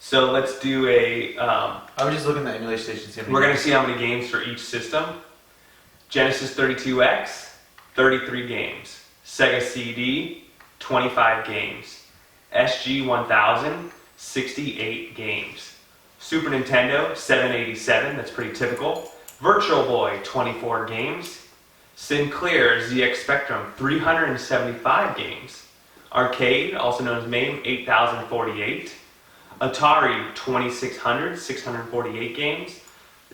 So let's do a. I was just looking at the emulation station. We're going to see how many games for each system. Genesis 32X, 33 games. Sega CD, 25 games. SG 1000, 68 games. Super Nintendo, 787, that's pretty typical. Virtual Boy, 24 games. Sinclair ZX Spectrum, 375 games. Arcade, also known as MAME, 8048. Atari 2600, 648 games.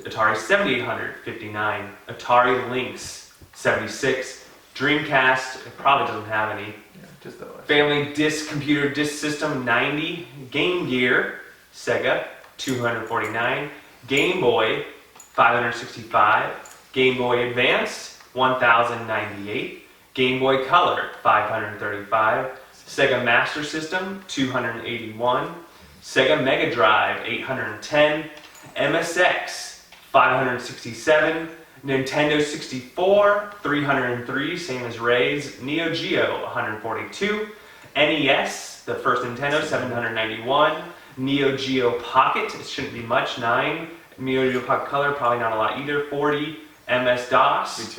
Atari 7800, 59. Atari Lynx, 76. Dreamcast, it probably doesn't have any. Yeah, just that way. Family Disk Computer Disk System, 90. Game Gear, Sega, 249. Game Boy, 565. Game Boy Advance, 1098. Game Boy Color, 535. Sega Master System, 281. Sega Mega Drive, 810. MSX, 567. Nintendo 64, 303, same as Ray's. Neo Geo, 142. NES, the first Nintendo, 791. Neo Geo Pocket, it shouldn't be much, 9. Neo Geo Pocket Color, probably not a lot either, 40. MS-DOS,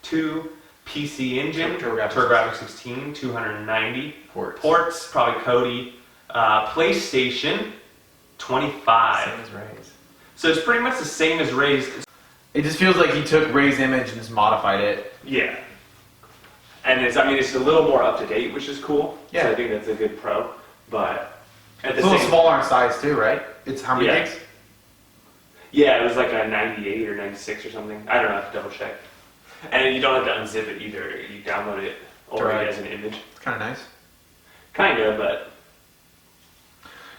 2. PC Engine, TurboGrafx 16, 290. Ports, probably Cody. PlayStation, 25. Same as Ray's. So it's pretty much the same as Ray's. It just feels like he took Ray's image and just modified it. Yeah. And it's a little more up to date, which is cool. Yeah. So I think that's a good pro. But at the It's a little same smaller in size too, right? It's how many gigs? Yeah, it was like a 98 or 96 or something. I don't know, I have to double check. And you don't have to unzip it either. You download it already as an image. It's kind of nice. Kind of, but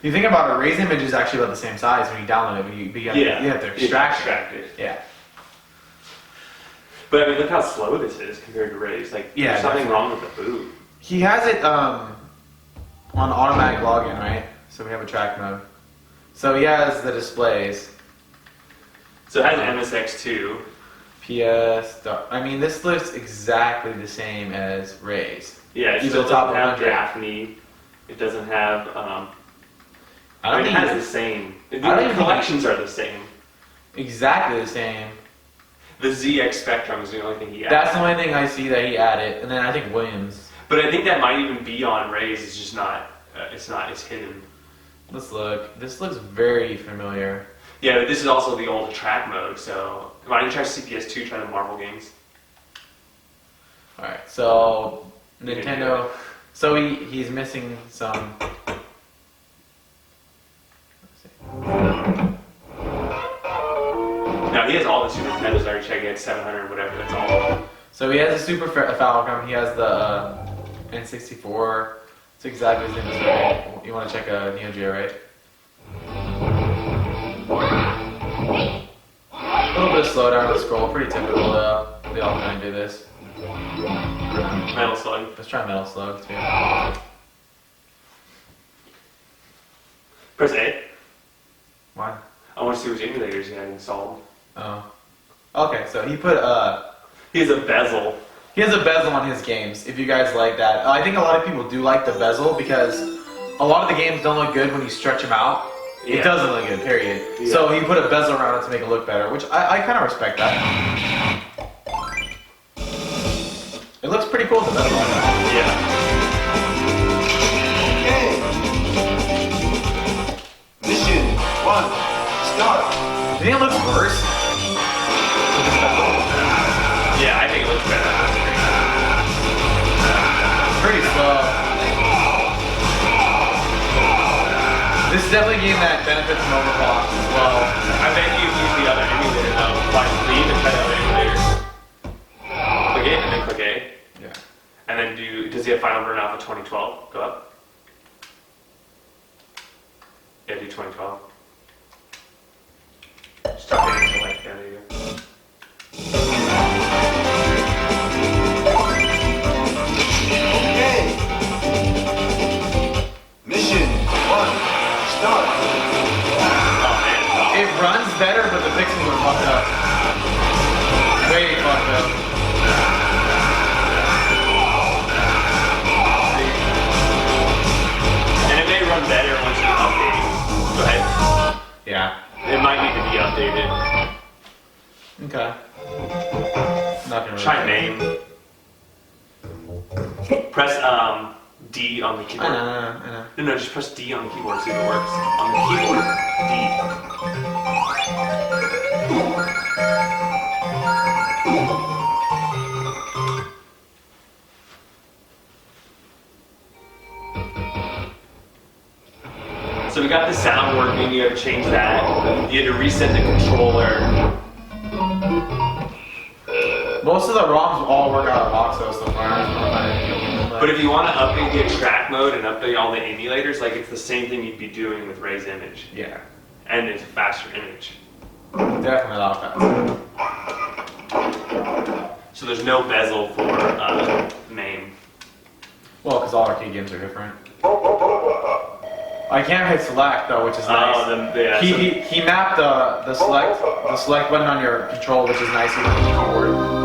You think about it, Ray's image is actually about the same size when you download it, but you have to extract it. Yeah. But I mean, look how slow this is compared to Ray's. Like, there's something wrong with the boot. He has it on automatic login, right? So we have a track mode. So he has the displays. So it has MSX2. PS. I mean, this looks exactly the same as Ray's. Yeah, it still doesn't have Daphne. It doesn't have. It has the same. The collections are the same. Exactly the same. The ZX Spectrum is the only thing he added. That's the only thing I see that he added, and then I think Williams. But I think that might even be on Ray's. It's just not. It's hidden. Let's look. This looks very familiar. Yeah, but this is also the old track mode. So why don't you try CPS2? Try the Marvel games. All right. So Nintendo. So he's missing some. No, he has all the Super Nintendos. I already checked. He had 700 or whatever. That's all. So he has the Super Falcon. He has the N64. It's exactly the same as Ray. You want to check a Neo Geo, right? A little bit of slowdown on the scroll. Pretty typical though. They all kind of do this. Metal Slug. Let's try Metal Slug too. Press A. Why? I want to see which emulators he had installed. Oh. Okay, so he put He has a bezel. He has a bezel on his games, if you guys like that. I think a lot of people do like the bezel because a lot of the games don't look good when you stretch them out. Yeah. It doesn't look good, period. Yeah. So he put a bezel around it to make it look better, which I kind of respect that. It looks pretty cool with the bezel on it. Yeah. Okay. Mission 1, start. Do you think it looks worse with this bezel? Yeah, I think it looks better. Pretty slow. This is definitely a game that benefits from overclock as well. I bet you use the other emulator though. Like leave and try the other emulator. Click it and then click A. Yeah. And then does he have Final Burn Alpha 2012? Go up. Yeah, do 2012. Start hitting the light. Yeah, there you go. Okay. Mission 1, start. Oh man. It runs better, but the pixels are fucked up. Way fucked up. And it may run better once you update. Go Yeah. It might need to be updated. Okay. Not gonna Try name. Press D on the I keyboard. know. No, just press D on the keyboard, see if it works. On the keyboard, D. So we got the sound working, you had to change that. You had to reset the controller. Most of the ROMs all work out of the box though, so far. But if you want to update the extract mode and update all the emulators, like it's the same thing you'd be doing with Ray's image. Yeah. And it's a faster image. Definitely a lot faster. So there's no bezel for MAME. Well, because all arcade games are different. I can't hit select though, which is nice. He mapped the select button on your control, which is nice even on the keyboard.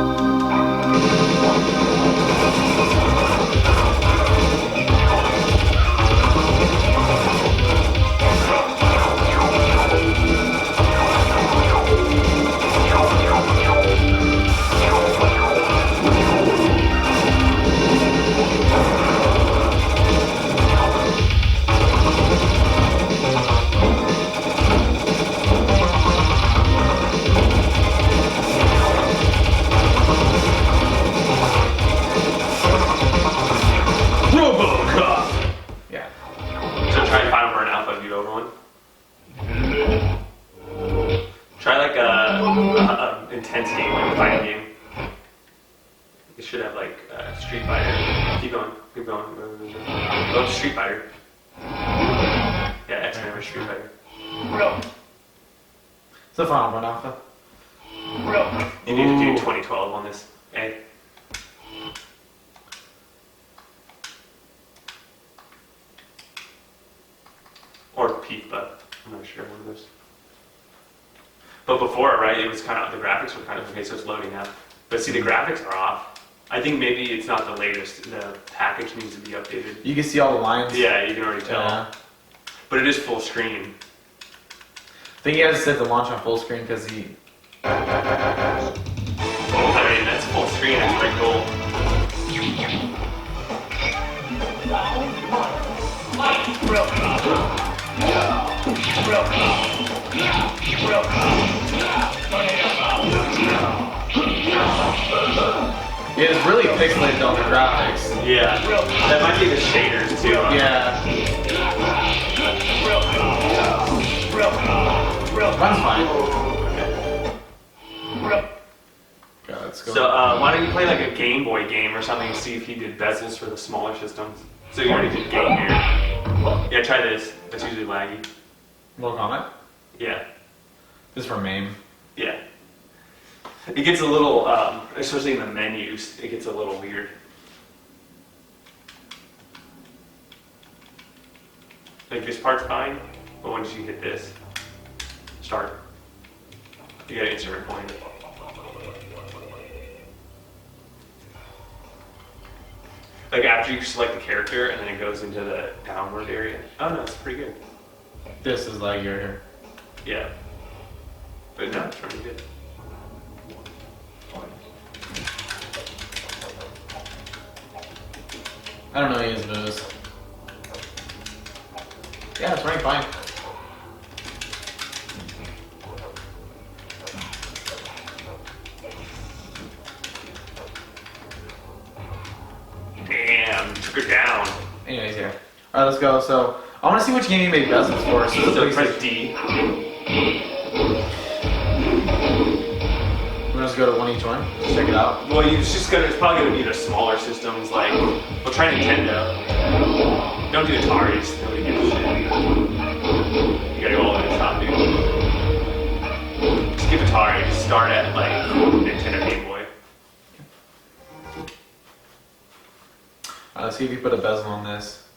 Intensity when you fight a game. It should have like Street Fighter. Keep going. Go to Street Fighter. Yeah, X-Men or Street Fighter. It's the final one, Alpha. You need to do 2012 on this. A. Or PIFA. I'm not sure one of those. But before, right, it was kind of, the graphics were kind of, okay, so it's loading up. But see, the graphics are off. I think maybe it's not the latest. The package needs to be updated. You can see all the lines. Yeah, you can already tell. Yeah. But it is full screen. I think he has to set the launch on full screen because he... I mean, that's full screen, that's pretty cool. Yeah, it's really pixelated on the graphics. Yeah, that might be the shaders too. Yeah. Runs fine. Okay, let's go. So why don't you play like a Game Boy game or something and see if he did bezels for the smaller systems. So you already did game here. Yeah, try this. That's usually laggy. Mortal Kombat? Yeah. This is for MAME. Yeah. It gets a little, especially in the menus, it gets a little weird. Like this part's fine, but once you hit this, start, you gotta insert a point. Like after you select the character and then it goes into the downward area. Oh no, it's pretty good. This is like your... Yeah. But no, it's really good. I don't know any of his moves. Yeah, it's running fine. Damn, took her down. Anyways, yeah. Alright, let's go. So, I want to see which game you made bezels for. So press D. We're just go to one each one. Just check it out. Well, it's probably gonna be the smaller systems. Like, we'll try Nintendo. Don't do Ataris. Nobody gives a shit. You gotta go all the way to the top, dude. Skip Atari. Just start at like Nintendo Game Boy. Let's see if you put a bezel on this.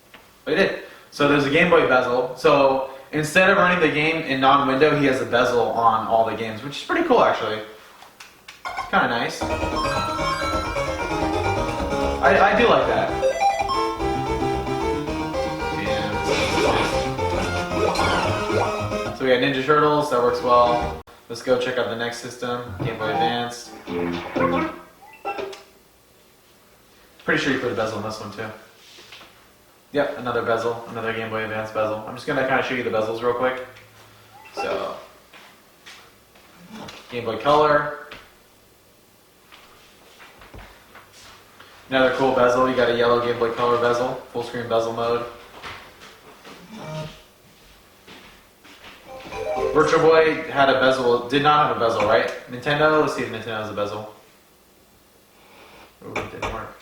Oh, you did. So there's a Game Boy bezel. So instead of running the game in non-window, he has a bezel on all the games, which is pretty cool actually. It's kind of nice. I do like that. So we got Ninja Turtles, that works well. Let's go check out the next system, Game Boy Advance. Pretty sure you put a bezel in this one too. Yep, another bezel, another Game Boy Advance bezel. I'm just gonna kind of show you the bezels real quick. So, Game Boy Color. Another cool bezel, you got a yellow Game Boy Color bezel, full screen bezel mode. Virtual Boy had a bezel, did not have a bezel, right? Nintendo, let's see if Nintendo has a bezel. Oh, it didn't work.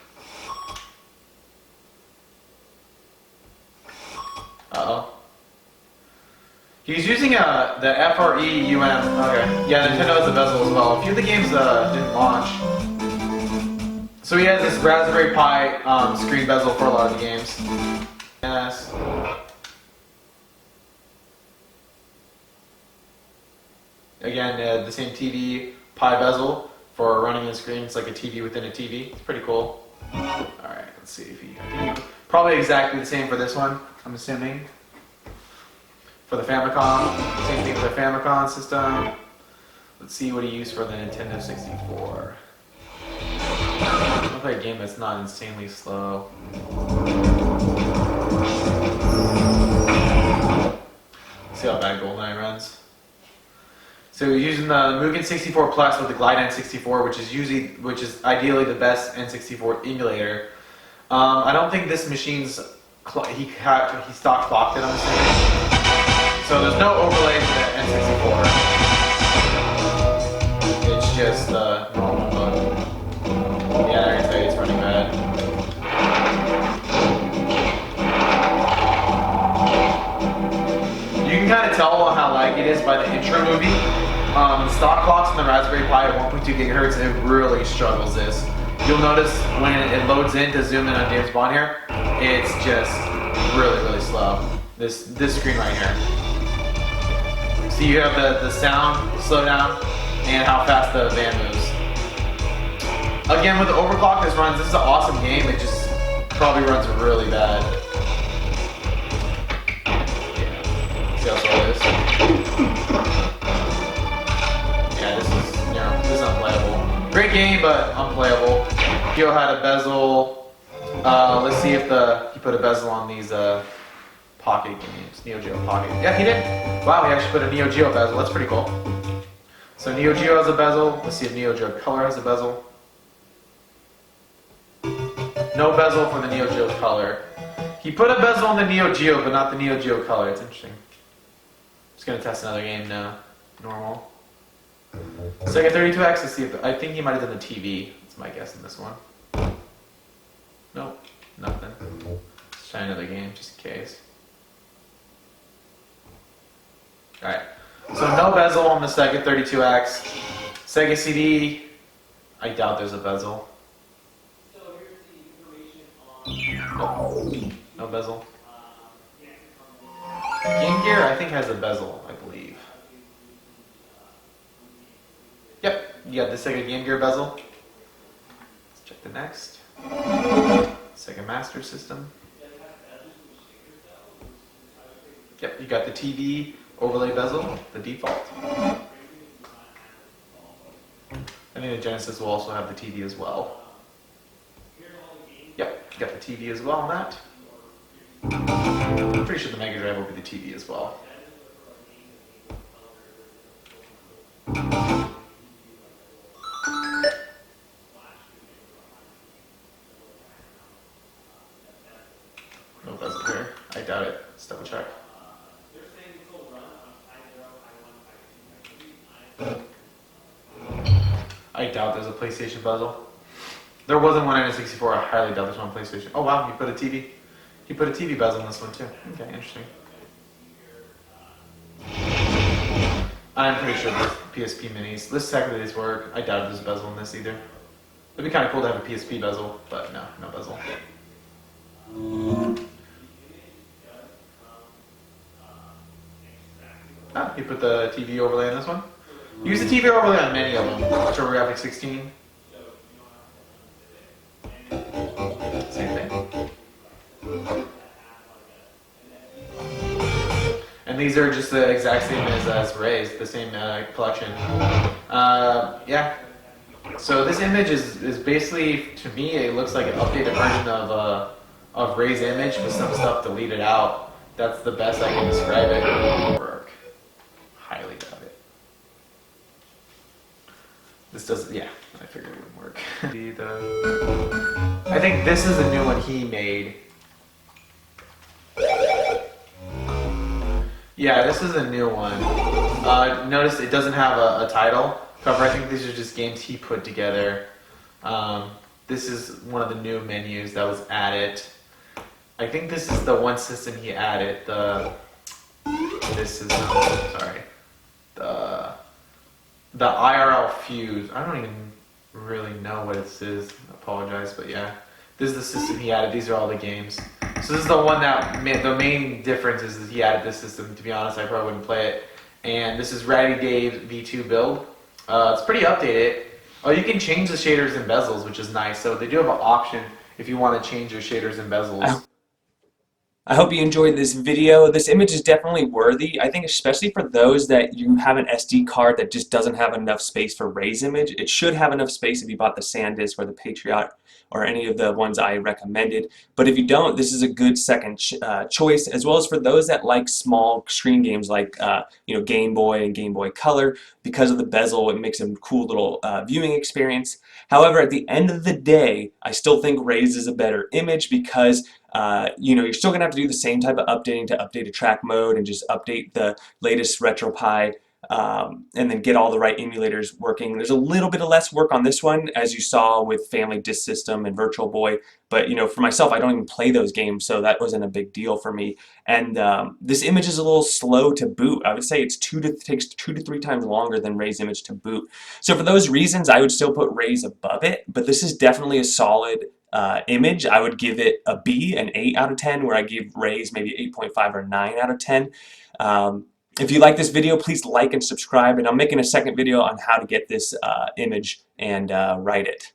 Uh-oh. He's using the FREUM. Okay. Yeah, Nintendo has a bezel as well. A few of the games didn't launch. So he has this Raspberry Pi screen bezel for a lot of the games. Yes. Again, the same TV Pi bezel for running the screen. It's like a TV within a TV. It's pretty cool. Alright, let's see if he... Probably exactly the same for this one, I'm assuming. For the Famicom, same thing with the Famicom system. Let's see what he used for the Nintendo 64. I'll play a game that's not insanely slow. Let's see how bad GoldenEye runs. So we're using the Mugen 64 Plus with the Glide N64, which is ideally the best N64 emulator. I don't think this machine's he stock clocked it, I'm assuming. So there's no overlay for the N64. It's just the normal mode. Yeah, I can tell you it's running bad. You can kind of tell how laggy it is by the intro movie. The stock clocks on the Raspberry Pi at 1.2 gigahertz, it really struggles this. You'll notice when it loads in to zoom in on James Bond here, it's just really, really slow. This screen right here. So you have the sound slow down and how fast the van moves. Again, with the overclock this runs, this is an awesome game. It just probably runs really bad. Yeah. See how slow it is? Yeah, this is unplayable. Great game, but unplayable. Yo had a bezel. Let's see if he put a bezel on these Pocket games. Neo Geo Pocket. Yeah, he did. Wow, he actually put a Neo Geo bezel. That's pretty cool. So Neo Geo has a bezel. Let's see if Neo Geo Color has a bezel. No bezel for the Neo Geo Color. He put a bezel on the Neo Geo, but not the Neo Geo Color. It's interesting. Just gonna test another game now. Normal. Sega 32X. Let's see if I think he might have done the TV. That's my guess in this one. Nope, nothing. Let's try another game just in case. Alright, so no bezel on the Sega 32X. Sega CD, I doubt there's a bezel. So here's the information on... No bezel. Game Gear, I think, has a bezel, I believe. Yep, you got the Sega Game Gear bezel. Let's check the next. Sega Master System. Yep, you got the TV overlay bezel, the default. I think the Genesis will also have the TV as well. Yep, you got the TV as well on that. I'm pretty sure the Mega Drive will be the TV as well. No bezel here. I doubt it. Let's double check. I doubt there's a PlayStation bezel. There wasn't one in a 64. I highly doubt there's one on PlayStation. Oh wow, he put a TV. He put a TV bezel in this one too. Okay, interesting. I'm pretty sure there's PSP minis. Let's check how these work. I doubt there's a bezel in this either. It'd be kind of cool to have a PSP bezel, but no, no bezel. Ah, he put the TV overlay on this one. Use the TV overlay on many of them. TurboGrafx 16. Same thing. And these are just the exact same as Ray's, the same collection. Yeah. So this image is basically, to me, it looks like an updated version of Ray's image with some stuff deleted out. That's the best I can describe it. Work. Highly doubt it. This doesn't. Yeah, I figured it wouldn't work. I think this is a new one he made. Yeah, this is a new one. Notice it doesn't have a title cover. I think these are just games he put together. This is one of the new menus that was added. I think this is the one system he added. This is sorry. The IRL Fuse. I don't even really know what this is. I apologize, but yeah. This is the system he added. These are all the games. So this is the one that the main difference is that he added this system. To be honest, I probably wouldn't play it. And this is Ratty Dave V2 build. It's pretty updated. Oh, you can change the shaders and bezels, which is nice. So they do have an option if you want to change your shaders and bezels. I hope you enjoyed this video. This image is definitely worthy. I think especially for those that you have an SD card that just doesn't have enough space for Ray's image. It should have enough space if you bought the SanDisk or the Patriot or any of the ones I recommended. But if you don't, this is a good second choice, as well as for those that like small screen games like Game Boy and Game Boy Color. Because of the bezel, it makes a cool little viewing experience. However, at the end of the day, I still think Ray's is a better image because you're still going to have to do the same type of updating to update a track mode and just update the latest RetroPie and then get all the right emulators working. There's a little bit of less work on this one, as you saw with Family Disk System and Virtual Boy, but for myself, I don't even play those games, so that wasn't a big deal for me. And this image is a little slow to boot. I would say it takes 2 to 3 times longer than Ray's image to boot. So for those reasons, I would still put Ray's above it, but this is definitely a solid image. I would give it a B, an 8 out of 10, where I give Ray's maybe 8.5 or 9 out of 10. If you like this video, please like and subscribe, and I'm making a second video on how to get this image and write it.